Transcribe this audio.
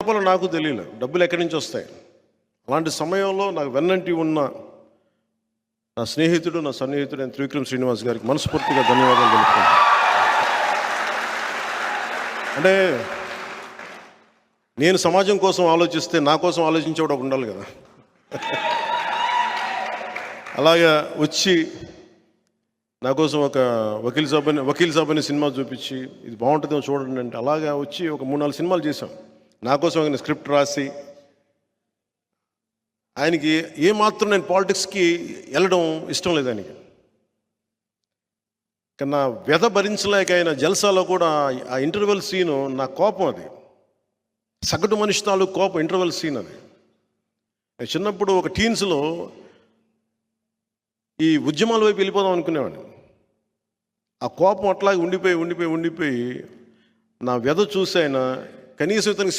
చెప్పాలో నాకు తెలియలేదు, డబ్బులు ఎక్కడి నుంచి వస్తాయి. అలాంటి సమయంలో నాకు వెన్నంటి ఉన్న నా స్నేహితుడు, నా సన్నిహితుడు అయిన త్రివిక్రమ్ శ్రీనివాస్ గారికి మనస్ఫూర్తిగా ధన్యవాదాలు తెలుపుకుంటాను. అంటే నేను సమాజం కోసం ఆలోచిస్తే నా కోసం ఆలోచించేవాడు ఒక ఉండాలి కదా. అలాగా వచ్చి నా కోసం ఒక వకీల్ సాబ్ అనే సినిమా చూపించి ఇది బాగుంటుందేమో చూడండి అంటే అలాగా వచ్చి ఒక 3-4 సినిమాలు చేశాం. నా కోసం ఆయన స్క్రిప్ట్ రాసి, ఆయనకి ఏమాత్రం నేను పాలిటిక్స్కి వెళ్ళడం ఇష్టం లేదు ఆయనకి. కానీ నా వ్యధ భరించలేక ఆయన జల్సాలో కూడా ఆ ఇంటర్వెల్ సీను నా కోపం, అది సగటు మనిషి తాలూకు కోపం ఇంటర్వెల్ సీన్. అది చిన్నప్పుడు ఒక టీన్స్లో ఈ ఉద్యమాల వైపు వెళ్ళిపోదాం అనుకునేవాడిని. ఆ కోపం అట్లాగే ఉండిపోయి నా వ్యధ చూసి ఆయన కనీసం ఇతనికి